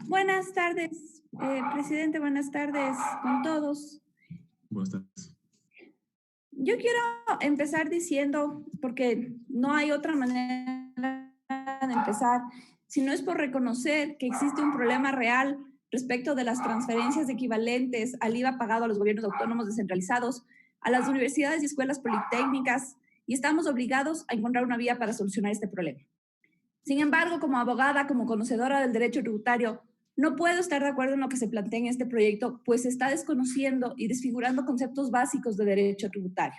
Buenas tardes, presidente, buenas tardes con todos. Buenas tardes. Yo quiero empezar diciendo, porque no hay otra manera de empezar, si no es por reconocer que existe un problema real respecto de las transferencias equivalentes al IVA pagado a los gobiernos autónomos descentralizados, a las universidades y escuelas politécnicas, y estamos obligados a encontrar una vía para solucionar este problema. Sin embargo, como abogada, como conocedora del derecho tributario, no puedo estar de acuerdo en lo que se plantea en este proyecto, pues se está desconociendo y desfigurando conceptos básicos de derecho tributario.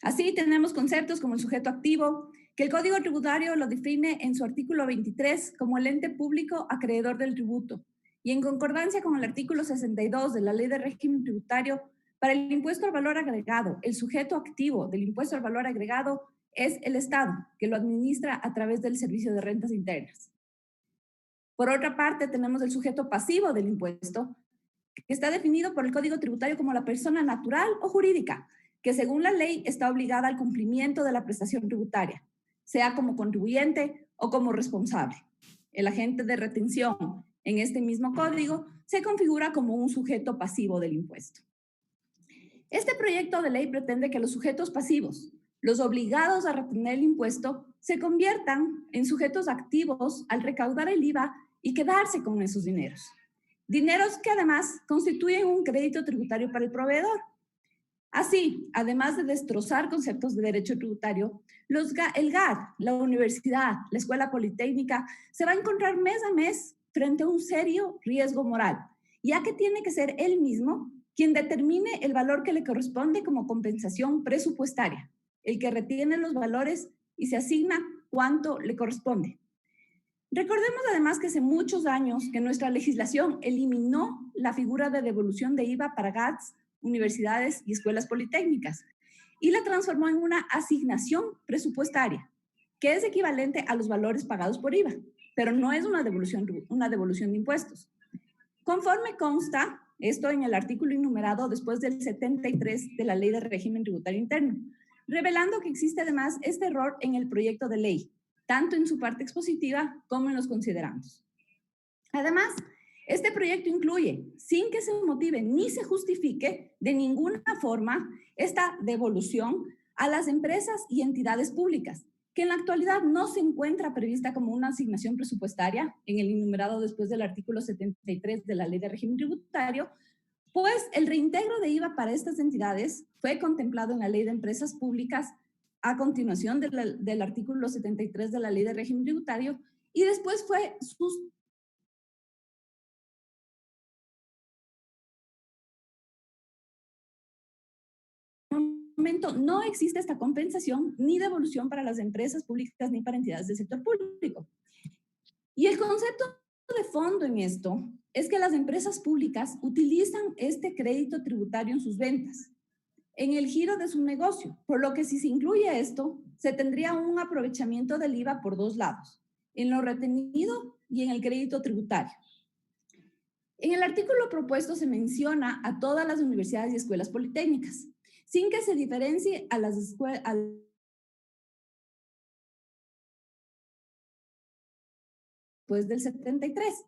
Así tenemos conceptos como el sujeto activo, que el Código Tributario lo define en su artículo 23 como el ente público acreedor del tributo, y en concordancia con el artículo 62 de la Ley de Régimen Tributario, para el impuesto al valor agregado, el sujeto activo del impuesto al valor agregado es el Estado, que lo administra a través del Servicio de Rentas Internas. Por otra parte, tenemos el sujeto pasivo del impuesto, que está definido por el Código Tributario como la persona natural o jurídica, que según la ley está obligada al cumplimiento de la prestación tributaria, sea como contribuyente o como responsable. El agente de retención en este mismo código se configura como un sujeto pasivo del impuesto. Este proyecto de ley pretende que los sujetos pasivos, los obligados a retener el impuesto, se conviertan en sujetos activos al recaudar el IVA y quedarse con esos dineros. Dineros que además constituyen un crédito tributario para el proveedor. Así, además de destrozar conceptos de derecho tributario, el GAD, la universidad, la escuela politécnica, se va a encontrar mes a mes frente a un serio riesgo moral, ya que tiene que ser él mismo quien determine el valor que le corresponde como compensación presupuestaria, el que retiene los valores y se asigna cuánto le corresponde. Recordemos además que hace muchos años que nuestra legislación eliminó la figura de devolución de IVA para GADs, universidades y escuelas politécnicas y la transformó en una asignación presupuestaria, que es equivalente a los valores pagados por IVA, pero no es una devolución de impuestos. Conforme consta esto en el artículo enumerado después del 73 de la Ley de Régimen Tributario Interno, revelando que existe además este error en el proyecto de ley, tanto en su parte expositiva como en los considerandos. Además, este proyecto incluye, sin que se motive ni se justifique de ninguna forma, esta devolución a las empresas y entidades públicas, que en la actualidad no se encuentra prevista como una asignación presupuestaria en el enumerado después del artículo 73 de la Ley de Régimen Tributario, pues el reintegro de IVA para estas entidades fue contemplado en la Ley de Empresas Públicas a continuación del artículo 73 de la Ley de Régimen Tributario y después fue momento no existe esta compensación ni devolución para las empresas públicas ni para entidades del sector público. Y el concepto de fondo en esto es que las empresas públicas utilizan este crédito tributario en sus ventas, en el giro de su negocio, por lo que si se incluye esto, se tendría un aprovechamiento del IVA por dos lados, en lo retenido y en el crédito tributario. En el artículo propuesto se menciona a todas las universidades y escuelas politécnicas, sin que se diferencie a las escuelas después del 73,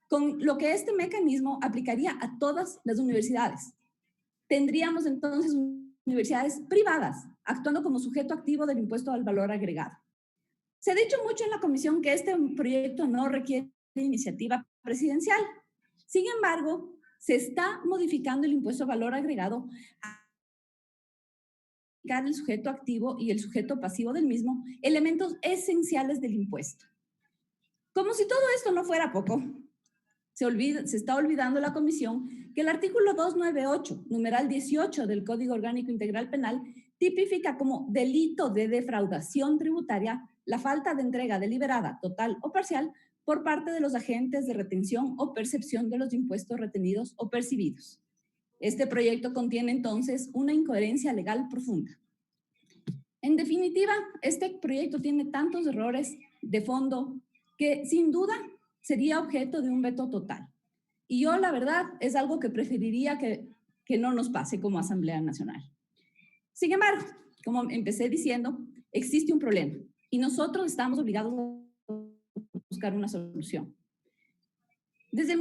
con lo que este mecanismo aplicaría a todas las universidades. Tendríamos entonces universidades privadas actuando como sujeto activo del impuesto al valor agregado. Se ha dicho mucho en la comisión que este proyecto no requiere iniciativa presidencial. Sin embargo, se está modificando el impuesto al valor agregado el sujeto activo y el sujeto pasivo del mismo, elementos esenciales del impuesto. Como si todo esto no fuera poco, se está olvidando la comisión que el artículo 298, numeral 18 del Código Orgánico Integral Penal, tipifica como delito de defraudación tributaria la falta de entrega deliberada, total o parcial por parte de los agentes de retención o percepción de los impuestos retenidos o percibidos. Este proyecto contiene entonces una incoherencia legal profunda. En definitiva, este proyecto tiene tantos errores de fondo que sin duda sería objeto de un veto total. Y yo, la verdad, es algo que preferiría que no nos pase como Asamblea Nacional. Sin embargo, como empecé diciendo, existe un problema y nosotros estamos obligados a buscar una solución. Desde el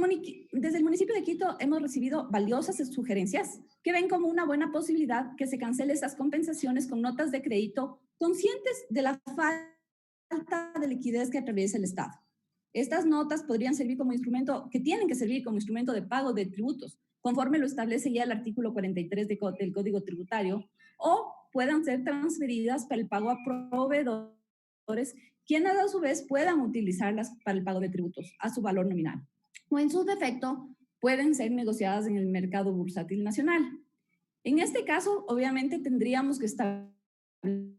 municipio de Quito hemos recibido valiosas sugerencias que ven como una buena posibilidad que se cancele esas compensaciones con notas de crédito conscientes de la falta de liquidez que atraviesa el Estado. Estas notas podrían servir como instrumento, que tienen que servir como instrumento de pago de tributos, conforme lo establece ya el artículo 43 del Código Tributario, o puedan ser transferidas para el pago a proveedores, quienes a su vez puedan utilizarlas para el pago de tributos a su valor nominal. O en su defecto, pueden ser negociadas en el mercado bursátil nacional. En este caso, obviamente, tendríamos que estar en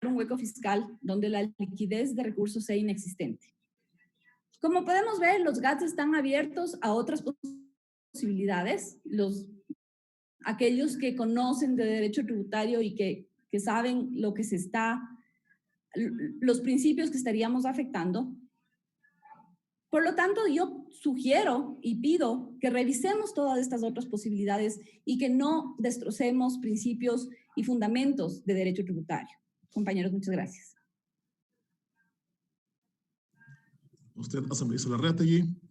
un hueco fiscal donde la liquidez de recursos sea inexistente. Como podemos ver, los GATS están abiertos a otras posibilidades. Aquellos que conocen de derecho tributario y que saben lo que se está, los principios que estaríamos afectando. Por lo tanto, yo sugiero y pido que revisemos todas estas otras posibilidades y que no destrocemos principios y fundamentos de derecho tributario. Compañeros, muchas gracias. Usted, asambleísta Larrategui.